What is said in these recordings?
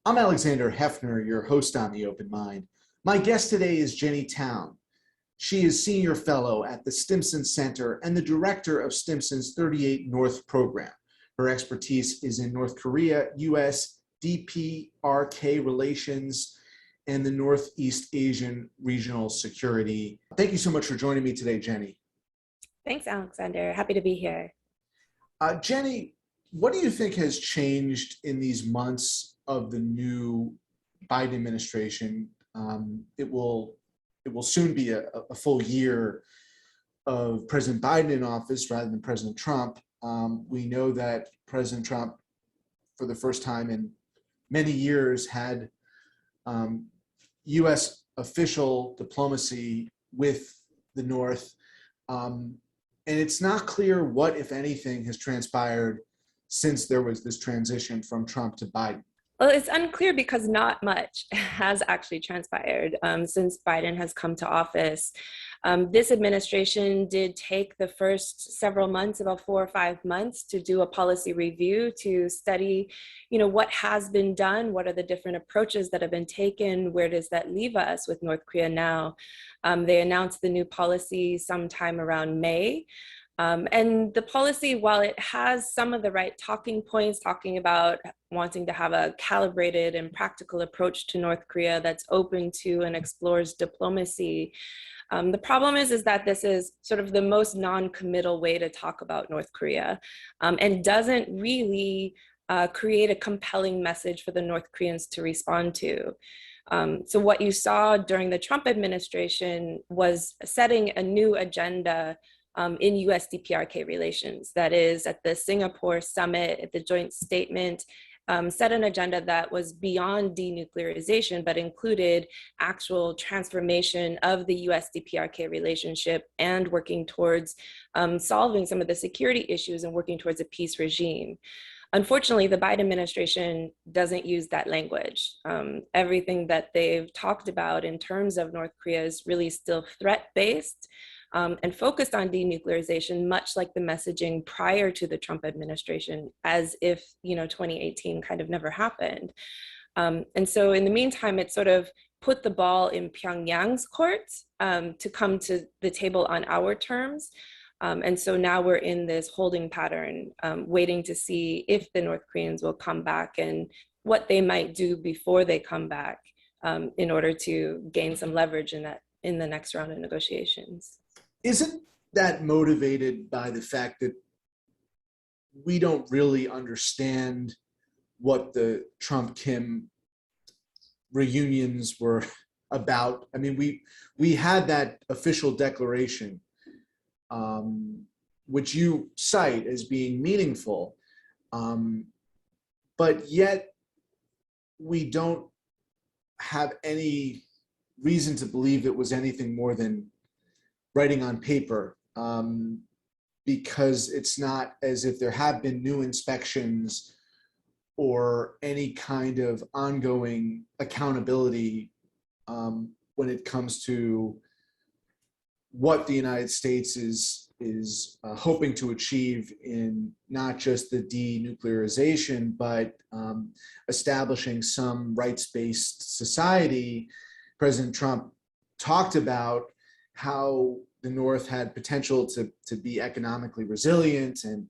I'm Alexander Heffner, your host on The Open Mind. My guest today is Jenny Town. She is Senior Fellow at the Stimson Center and the Director of Stimson's 38 North program. Her expertise is in North Korea, U.S. DPRK relations, and the Northeast Asian regional security. Thank you so much for joining me today, Jenny. Thanks, Alexander. Happy to be here. Jenny, what do you think has changed in these months of the new Biden administration? It will soon be a full year of President Biden in office rather than President Trump. We know that President Trump, for the first time in many years, had U.S. official diplomacy with the North. And it's not clear what, if anything, has transpired since there was this transition from Trump to Biden. Well, it's unclear because not much has actually transpired since Biden has come to office. This administration did take the first several months, about 4 or 5 months, to do a policy review to study, what has been done, what are the different approaches that have been taken, where does that leave us with North Korea now? They announced the new policy sometime around May. And the policy, while it has some of the right talking points, talking about wanting to have a calibrated and practical approach to North Korea that's open to and explores diplomacy, the problem is that this is sort of the most non-committal way to talk about North Korea, and doesn't really create a compelling message for the North Koreans to respond to. So what you saw during the Trump administration was setting a new agenda in U.S. DPRK relations. That is, at the Singapore summit, at the joint statement, set an agenda that was beyond denuclearization, but included actual transformation of the U.S. DPRK relationship and working towards solving some of the security issues and working towards a peace regime. Unfortunately, the Biden administration doesn't use that language. Everything that they've talked about in terms of North Korea is really still threat-based, and focused on denuclearization, much like the messaging prior to the Trump administration, as if 2018 kind of never happened. And so in the meantime, it sort of put the ball in Pyongyang's court to come to the table on our terms. And so now we're in this holding pattern, waiting to see if the North Koreans will come back and what they might do before they come back in order to gain some leverage in the next round of negotiations. Isn't that motivated by the fact that we don't really understand what the Trump-Kim reunions were about? I mean, we had that official declaration, which you cite as being meaningful, but yet we don't have any reason to believe it was anything more than writing on paper, because it's not as if there have been new inspections or any kind of ongoing accountability when it comes to what the United States is hoping to achieve in not just the denuclearization, but establishing some rights-based society. President Trump talked about how the North had potential to be economically resilient, and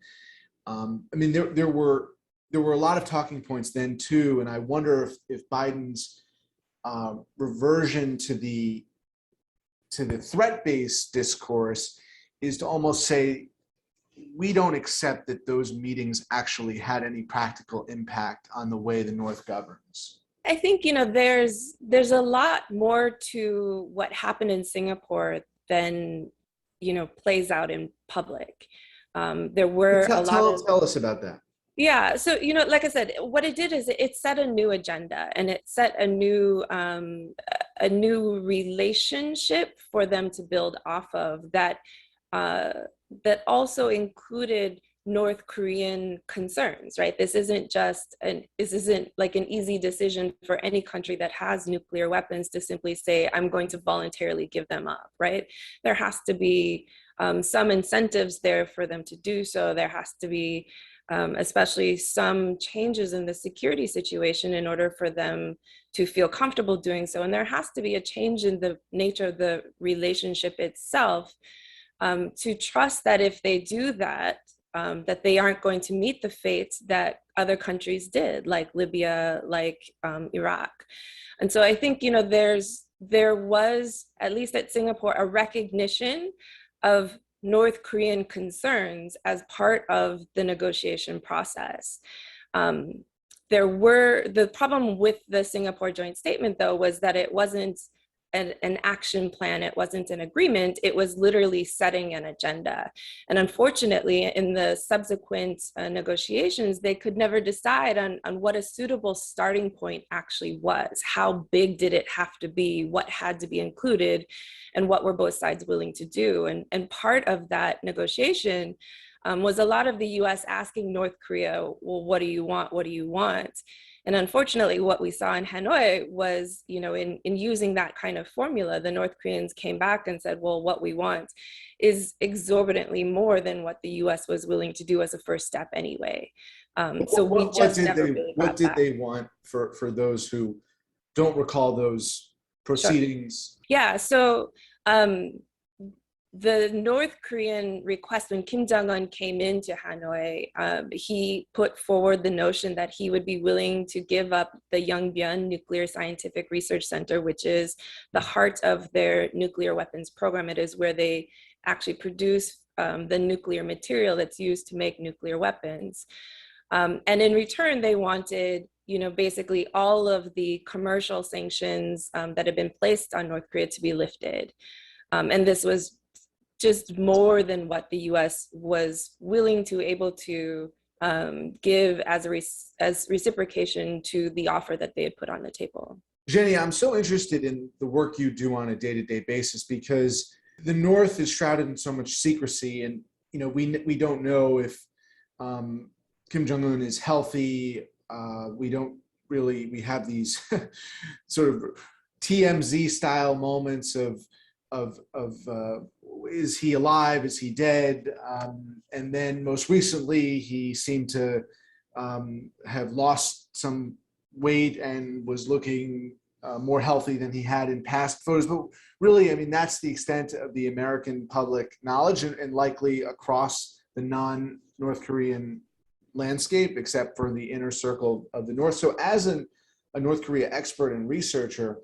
I mean there were a lot of talking points then too, and I wonder if Biden's reversion to the threat-based discourse is to almost say we don't accept that those meetings actually had any practical impact on the way the North governs. I think there's a lot more to what happened in Singapore than plays out in public. There were tell us about that. Yeah, so like I said, what it did is it set a new agenda, and it set a new relationship for them to build off of that also included North Korean concerns, right? This isn't like an easy decision for any country that has nuclear weapons to simply say, I'm going to voluntarily give them up, right? There has to be some incentives there for them to do so. There has to be especially some changes in the security situation in order for them to feel comfortable doing so. And there has to be a change in the nature of the relationship itself, to trust that if they do that, that they aren't going to meet the fates that other countries did, like Libya, like Iraq. And so I think, there was, at least at Singapore, a recognition of North Korean concerns as part of the negotiation process. The problem with the Singapore joint statement, though, was that it wasn't an action plan, it wasn't an agreement, it was literally setting an agenda. And unfortunately, in the subsequent negotiations, they could never decide on what a suitable starting point actually was. How big did it have to be? What had to be included? And what were both sides willing to do? And part of that negotiation was a lot of the US asking North Korea, well, what do you want? What do you want? And unfortunately, what we saw in Hanoi was, in using that kind of formula, the North Koreans came back and said, well, what we want is exorbitantly more than what the US was willing to do as a first step anyway. So we just never really got What did back. they want for those who don't recall those proceedings? Sure. Yeah, so the North Korean request, when Kim Jung-un came into Hanoi, he put forward the notion that he would be willing to give up the Yongbyon Nuclear Scientific Research Center, which is the heart of their nuclear weapons program. It is where they actually produce the nuclear material that's used to make nuclear weapons. And in return, they wanted, basically all of the commercial sanctions that had been placed on North Korea to be lifted. And this was just more than what the US was willing to able to give as reciprocation to the offer that they had put on the table. Jenny, I'm so interested in the work you do on a day-to-day basis, because the North is shrouded in so much secrecy, and we don't know if Kim Jung-un is healthy. We have these sort of TMZ style moments of is he alive? Is he dead? And then most recently, he seemed to have lost some weight and was looking more healthy than he had in past photos. But really, that's the extent of the American public knowledge, and likely across the non-North Korean landscape, except for the inner circle of the North. So as a North Korea expert and researcher,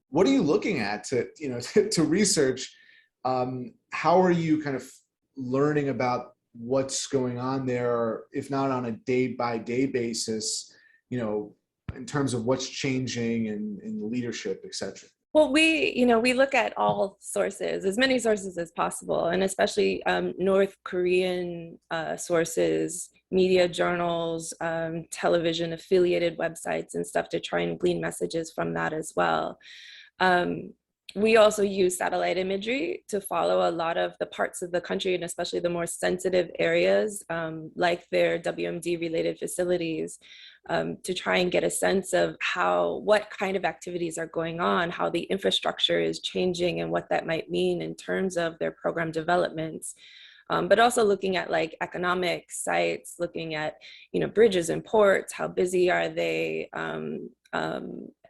what are you looking at to research? How are you kind of learning about what's going on there, if not on a day-by-day basis, in terms of what's changing in the leadership, et cetera? Well, we look at all sources, as many sources as possible, and especially North Korean sources, media journals, television affiliated websites and stuff, to try and glean messages from that as well. We also use satellite imagery to follow a lot of the parts of the country, and especially the more sensitive areas, like their WMD related facilities, to try and get a sense of what kind of activities are going on, how the infrastructure is changing, and what that might mean in terms of their program developments. But also looking at like economic sites, looking at, bridges and ports, how busy are they,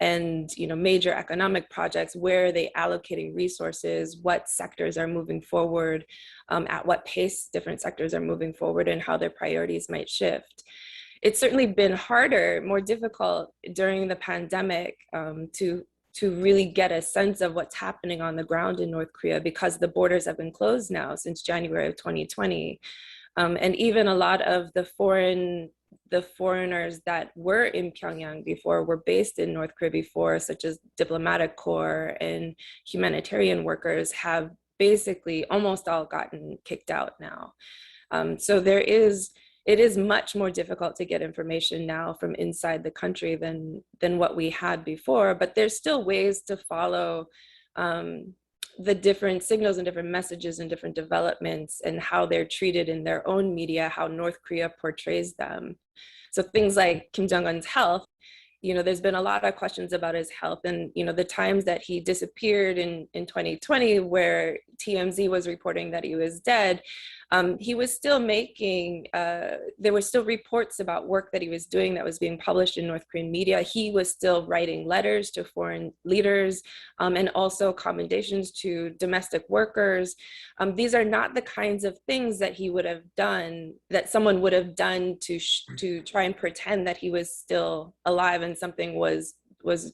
and major economic projects, where are they allocating resources, what sectors are moving forward, at what pace different sectors are moving forward, and how their priorities might shift. It's certainly been harder, more difficult during the pandemic to really get a sense of what's happening on the ground in North Korea, because the borders have been closed now since January of 2020. And even a lot of the foreigners that were in Pyongyang before, were based in North Korea before, such as diplomatic corps and humanitarian workers, have basically almost all gotten kicked out now. So it is much more difficult to get information now from inside the country than what we had before, but there's still ways to follow the different signals and different messages and different developments, and how they're treated in their own media, how North Korea portrays them. So things like Kim Jong-un's health, there's been a lot of questions about his health, and the times that he disappeared in 2020, where TMZ was reporting that he was dead, he was still making, there were still reports about work that he was doing that was being published in North Korean media. He was still writing letters to foreign leaders, and also commendations to domestic workers. These are not the kinds of things that he would have done, that someone would have done to try and pretend that he was still alive and something was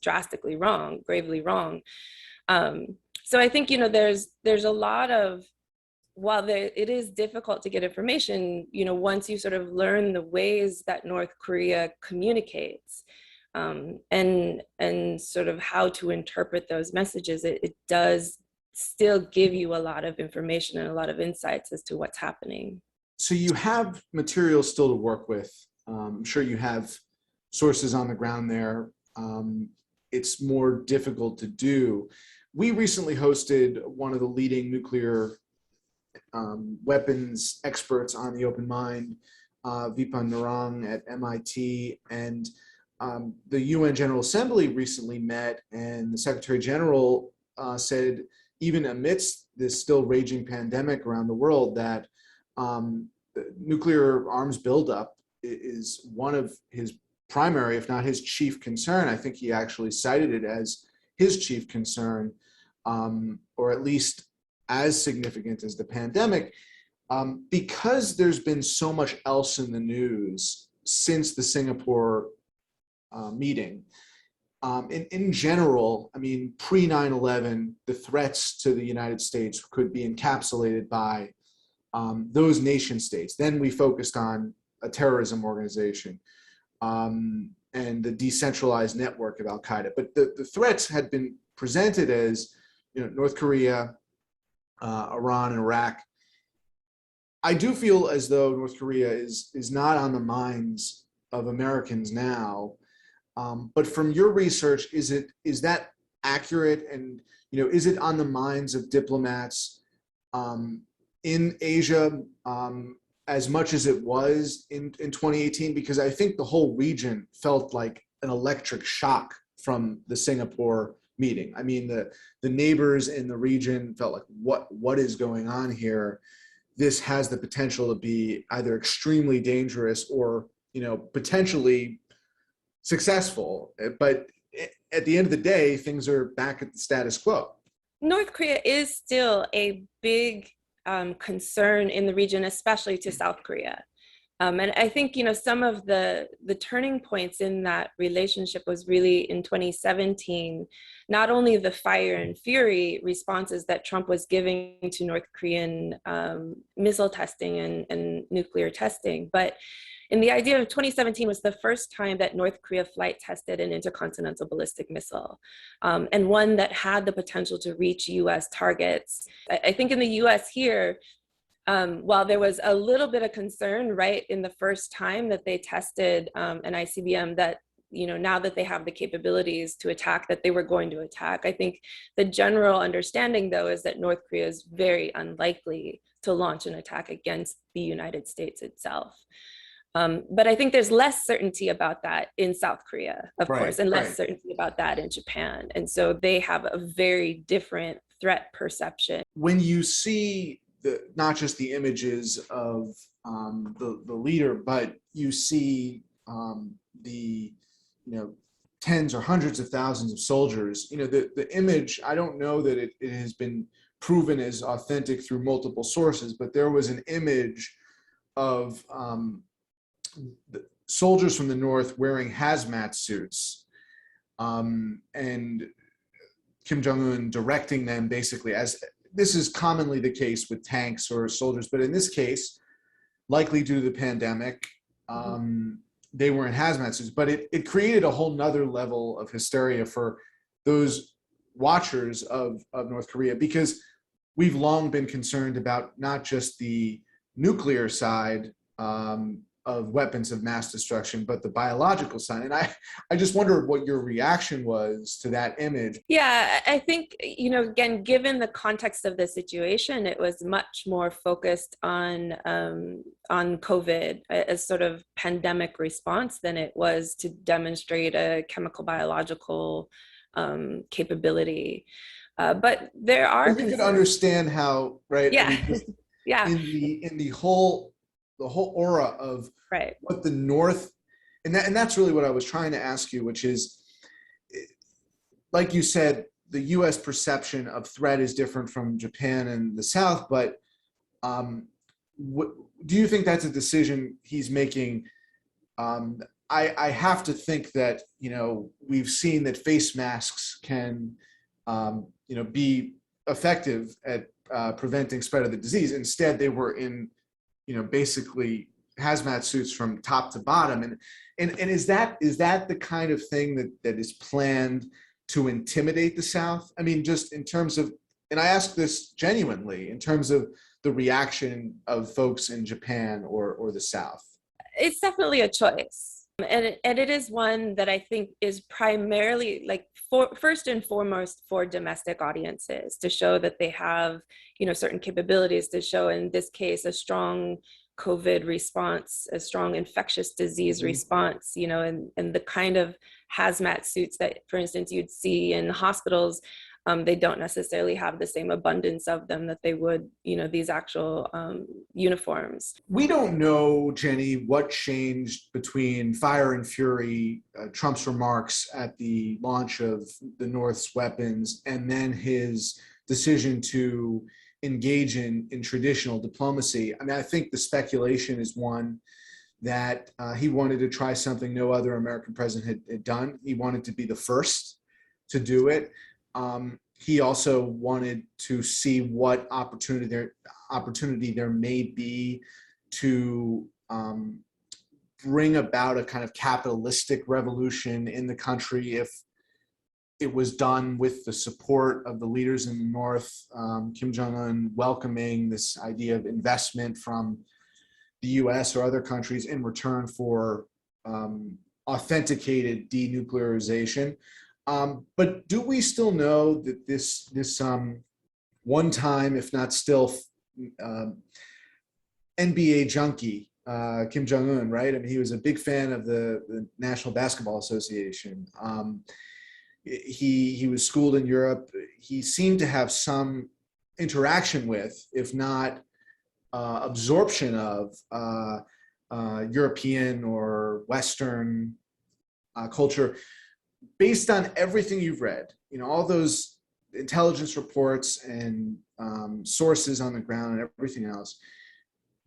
drastically wrong, gravely wrong. So I think, there's a lot of, while it is difficult to get information, once you sort of learn the ways that North Korea communicates, and sort of how to interpret those messages, it does still give you a lot of information and a lot of insights as to what's happening. So you have material still to work with. I'm sure you have sources on the ground there. It's more difficult to do. We recently hosted one of the leading nuclear weapons experts on the Open Mind, Vipan Narang at MIT, and the UN General Assembly recently met, and the Secretary General said, even amidst this still raging pandemic around the world, that nuclear arms buildup is one of his primary, if not his chief concern. I think he actually cited it as his chief concern, or at least as significant as the pandemic, because there's been so much else in the news since the Singapore meeting. In general, I mean, pre 9/11, the threats to the United States could be encapsulated by those nation states. Then we focused on a terrorism organization and the decentralized network of Al-Qaeda. But the threats had been presented as, North Korea, Iran, and Iraq. I do feel as though North Korea is not on the minds of Americans now. But from your research, is that accurate? And is it on the minds of diplomats in Asia as much as it was in 2018? Because I think the whole region felt like an electric shock from the Singapore meeting. I mean, the neighbors in the region felt like, what is going on here? This has the potential to be either extremely dangerous or, potentially successful. But at the end of the day, things are back at the status quo. North Korea is still a big concern in the region, especially to South Korea. And I think, some of the turning points in that relationship was really in 2017, not only the fire and fury responses that Trump was giving to North Korean missile testing and nuclear testing, but in the idea of 2017 was the first time that North Korea flight tested an intercontinental ballistic missile, and one that had the potential to reach US targets. I think in the US here, while there was a little bit of concern, right, in the first time that they tested an ICBM, that, now that they have the capabilities to attack, that they were going to attack. I think the general understanding, though, is that North Korea is very unlikely to launch an attack against the United States itself. But I think there's less certainty about that in South Korea, of course, and less certainty about that in Japan. And so they have a very different threat perception. When you see not just the images of the leader, but you see the tens or hundreds of thousands of soldiers, the image, I don't know that it has been proven as authentic through multiple sources, but there was an image of the soldiers from the North wearing hazmat suits, and Kim Jung-un directing them basically, as this is commonly the case with tanks or soldiers, but in this case, likely due to the pandemic, they were in hazmat suits. But it created a whole nother level of hysteria for those watchers of North Korea, because we've long been concerned about not just the nuclear side of weapons of mass destruction, but the biological side. And I just wondered what your reaction was to that image. Yeah, I think, again, given the context of the situation, it was much more focused on COVID as sort of pandemic response than it was to demonstrate a chemical biological capability. But there are you can understand how, right? I Yeah, mean, just yeah, in the whole aura of right. what the North, and that's really what I was trying to ask you, which is, like you said, the U.S. perception of threat is different from Japan and the South, but what, do you think that's a decision he's making? I have to think that, you know, we've seen that face masks can, you know, be effective at preventing spread of the disease. Instead, they were in, you know, basically hazmat suits from top to bottom. And is that the kind of thing that is planned to intimidate the South? I mean, just in terms of, and I ask this genuinely, in terms of the reaction of folks in Japan or the South. It's definitely a choice. And it is one that I think is primarily, like, for first and foremost for domestic audiences, to show that they have, you know, certain capabilities, to show in this case a strong COVID response, a strong infectious disease response, you know, and the kind of hazmat suits that, for instance, you'd see in hospitals. They don't necessarily have the same abundance of them that they would, you know, these actual uniforms. We don't know, Jenny, what changed between fire and fury, Trump's remarks at the launch of the North's weapons, and then his decision to engage in traditional diplomacy. I mean, I think the speculation is one that he wanted to try something no other American president had done. He wanted to be the first to do it. He also wanted to see what opportunity there may be to bring about a kind of capitalistic revolution in the country if it was done with the support of the leaders in the North. Kim Jung-un welcoming this idea of investment from the US or other countries in return for authenticated denuclearization. But do we still know that this one time, if not still, NBA junkie, Kim Jung-un, right? I mean, he was a big fan of the National Basketball Association. He was schooled in Europe. He seemed to have some interaction with, if not absorption of, European or Western culture. Based on everything you've read, you know, all those intelligence reports and sources on the ground and everything else,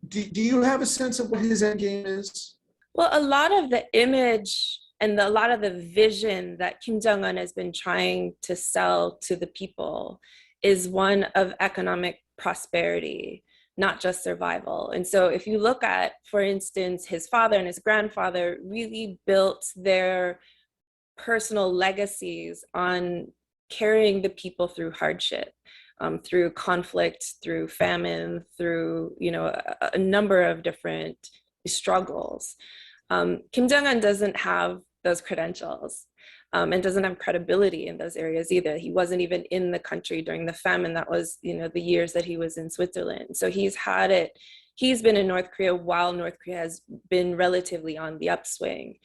do you have a sense of what his end game is? Well, a lot of the image and a lot of the vision that Kim Jong-un has been trying to sell to the people is one of economic prosperity, not just survival. And so if you look at, for instance, his father and his grandfather really built their personal legacies on carrying the people through hardship, through conflict, through famine, through, you know, a number of different struggles. Kim Jong-un doesn't have those credentials and doesn't have credibility in those areas either. He wasn't even in the country during the famine. That was, you know, the years that he was in Switzerland. So he's been in North Korea while North Korea has been relatively on the upswing.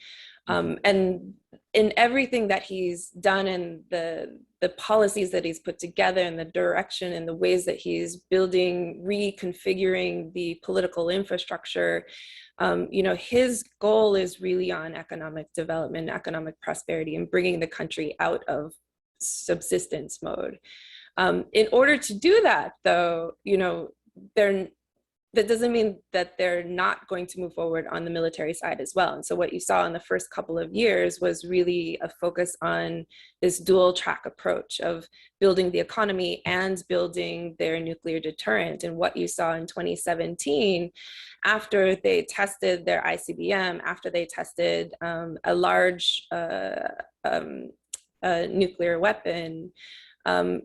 And in everything that he's done and the policies that he's put together and the direction and the ways that he's building, reconfiguring the political infrastructure, you know, his goal is really on economic development, economic prosperity, and bringing the country out of subsistence mode. In order to do that, though, you know, that doesn't mean that they're not going to move forward on the military side as well. And so what you saw in the first couple of years was really a focus on this dual track approach of building the economy and building their nuclear deterrent. And what you saw in 2017, after they tested their ICBM, after they tested a large nuclear weapon,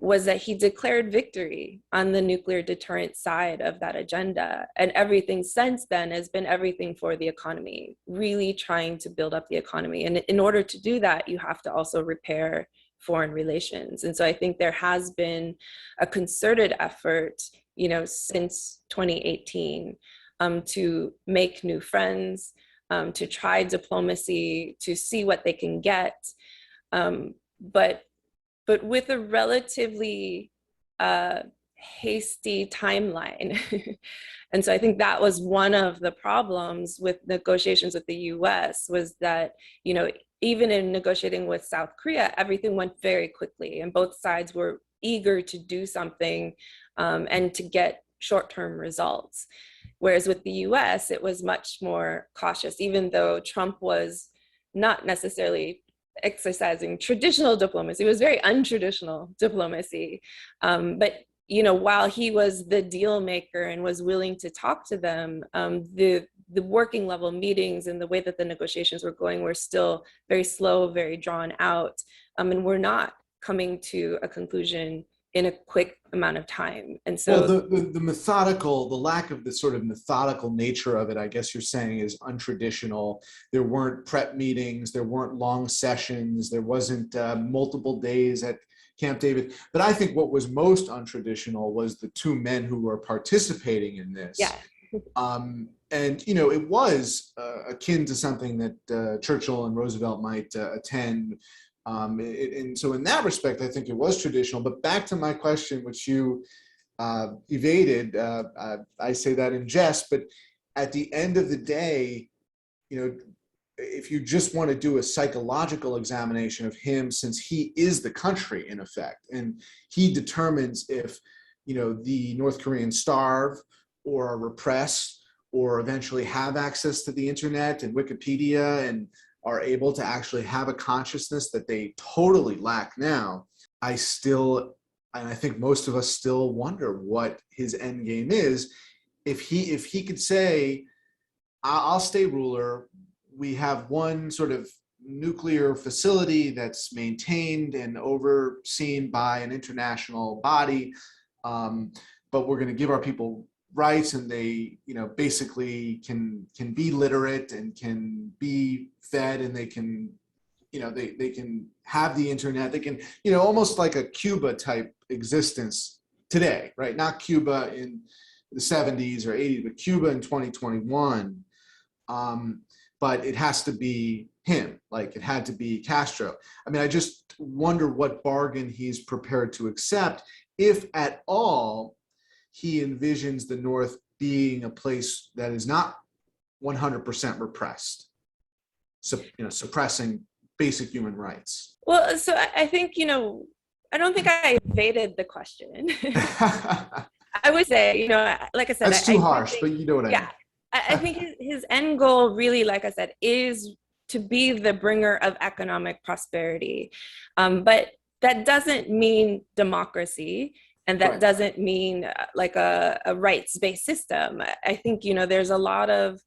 was that he declared victory on the nuclear deterrent side of that agenda. And everything since then has been everything for the economy, really trying to build up the economy. And in order to do that, you have to also repair foreign relations. And so I think there has been a concerted effort, you know, since 2018 to make new friends, to try diplomacy, to see what they can get. But but with a relatively hasty timeline. And so I think that was one of the problems with negotiations with the US, was that, you know, even in negotiating with South Korea, everything went very quickly and both sides were eager to do something and to get short-term results. Whereas with the US, it was much more cautious, even though Trump was not necessarily exercising traditional diplomacy. It was very untraditional diplomacy. But you know, while he was the deal maker and was willing to talk to them, the working level meetings and the way that the negotiations were going were still very slow, very drawn out, and we're not coming to a conclusion in a quick amount of time. And so, well, the methodical, the lack of the sort of methodical nature of it, I guess you're saying, is untraditional. There weren't prep meetings, there weren't long sessions, there wasn't multiple days at Camp David. But I think what was most untraditional was the two men who were participating in this. yeah. And, you know, it was akin to something that Churchill and Roosevelt might attend. And so in that respect, I think it was traditional. But back to my question, which you evaded, I say that in jest, but at the end of the day, you know, if you just want to do a psychological examination of him, since he is the country in effect, and he determines if, you know, the North Koreans starve or are repressed or eventually have access to the internet and Wikipedia and are able to actually have a consciousness that they totally lack now, I think most of us still wonder what his end game is. If he could say, I'll stay ruler, we have one sort of nuclear facility that's maintained and overseen by an international body, but we're going to give our people rights, and they, you know, basically can be literate and can be fed, and they can, you know, they can have the internet, they can, you know, almost like a Cuba type existence today, right? Not Cuba in the 70s or 80s, but Cuba in 2021. But it has to be him, like it had to be Castro. I mean, I just wonder what bargain he's prepared to accept, if at all he envisions the North being a place that is not 100% repressed, so, you know, suppressing basic human rights. Well, so I think, you know, I don't think I evaded the question. I would say, you know, like I said, That's too harsh, think, but you know what I mean. I think his end goal really, like I said, is to be the bringer of economic prosperity. But that doesn't mean democracy. And that doesn't mean like a rights-based system. I think, you know, there's a lot of,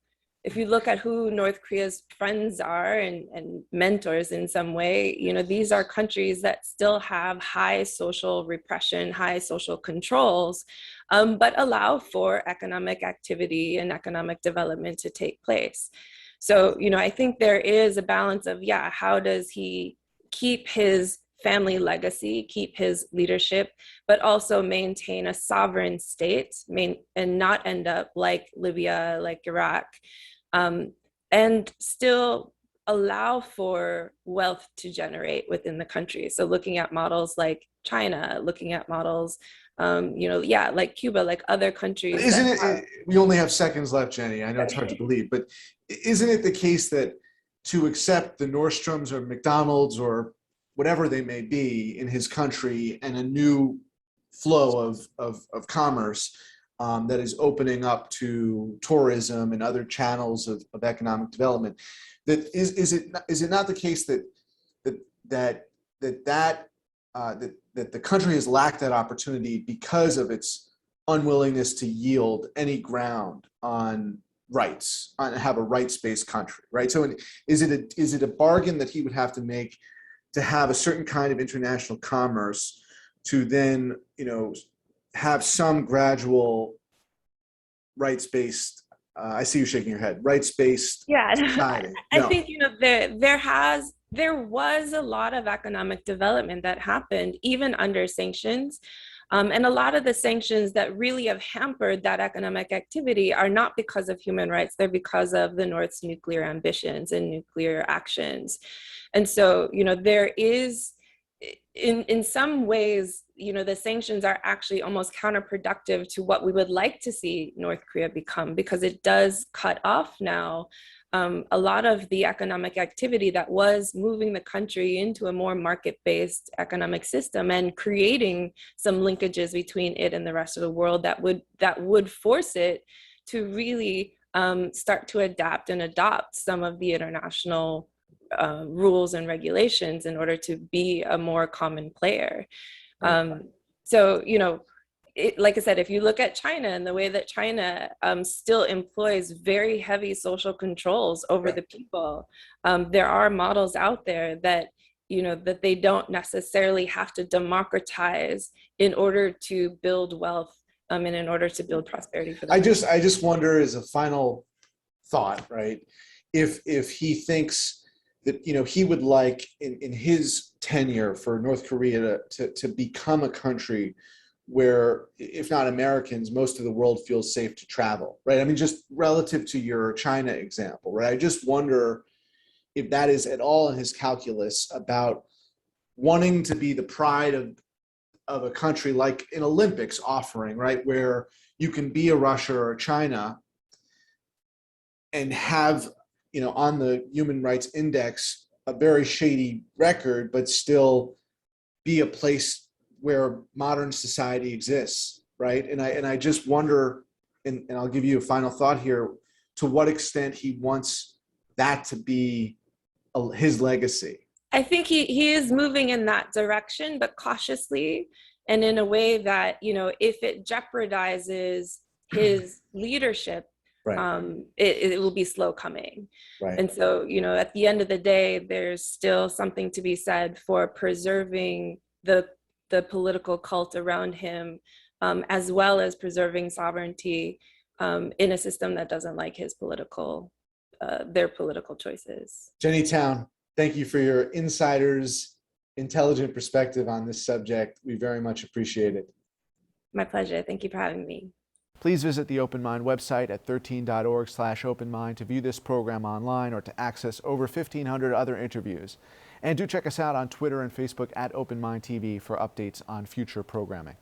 if you look at who North Korea's friends are and mentors in some way, you know, these are countries that still have high social repression, high social controls, but allow for economic activity and economic development to take place. So, you know, I think there is a balance of, yeah, how does he keep his family legacy, keep his leadership, but also maintain a sovereign state and not end up like Libya, like Iraq, and still allow for wealth to generate within the country. So looking at models like China, looking at models, you know, yeah, like Cuba, like other countries. Isn't it, we only have seconds left, Jenny. I know it's hard to believe, but isn't it the case that to accept the Nordstroms or McDonald's or whatever they may be in his country, and a new flow of commerce that is opening up to tourism and other channels of economic development, that is it not the case that the country has lacked that opportunity because of its unwillingness to yield any ground on rights, on have a rights-based country, right? So is it a bargain that he would have to make to have a certain kind of international commerce to then, you know, have some gradual rights-based, I see you shaking your head, rights-based society? I think, you know, there was a lot of economic development that happened even under sanctions. And a lot of the sanctions that really have hampered that economic activity are not because of human rights, they're because of the North's nuclear ambitions and nuclear actions. And so, you know, there is, in some ways, the sanctions are actually almost counterproductive to what we would like to see North Korea become, because it does cut off now a lot of the economic activity that was moving the country into a more market-based economic system and creating some linkages between it and the rest of the world that would force it to really start to adapt and adopt some of the international rules and regulations in order to be a more common player. So, like I said, if you look at China and the way that China still employs very heavy social controls over the people, there are models out there that, that they don't necessarily have to democratize in order to build wealth and in order to build prosperity for the country. I just wonder, as a final thought, right, if he thinks that he would like in his tenure for North Korea to become a country where, if not Americans, most of the world feels safe to travel, right? I mean, just relative to your China example, right? I just wonder if that is at all in his calculus about wanting to be the pride of a country like an Olympics offering, right? Where you can be a Russia or a China and have, on the Human Rights Index, a very shady record, but still be a place where modern society exists, right? And I just wonder, and I'll give you a final thought here, to what extent he wants that to be his legacy. I think he is moving in that direction, but cautiously, and in a way that, if it jeopardizes his leadership, it will be slow coming. And so, at the end of the day, there's still something to be said for preserving the political cult around him, as well as preserving sovereignty in a system that doesn't like their political choices. Jenny Town, thank you for your insider's intelligent perspective on this subject. We very much appreciate it. My pleasure. Thank you for having me. Please visit the Open Mind website at 13.org/openmind to view this program online or to access over 1,500 other interviews. And do check us out on Twitter and Facebook at Open Mind TV for updates on future programming.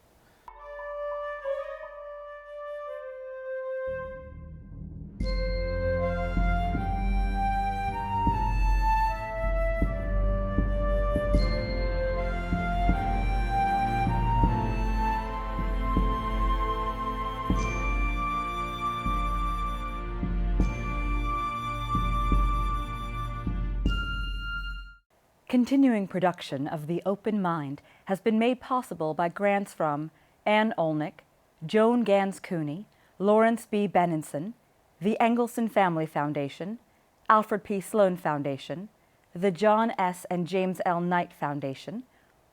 Continuing production of The Open Mind has been made possible by grants from Ann Olnick, Joan Gans Cooney, Lawrence B. Benenson, the Engelson Family Foundation, Alfred P. Sloan Foundation, the John S. and James L. Knight Foundation,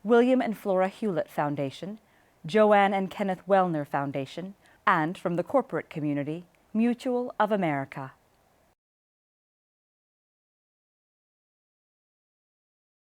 William and Flora Hewlett Foundation, Joanne and Kenneth Wellner Foundation, and from the corporate community, Mutual of America.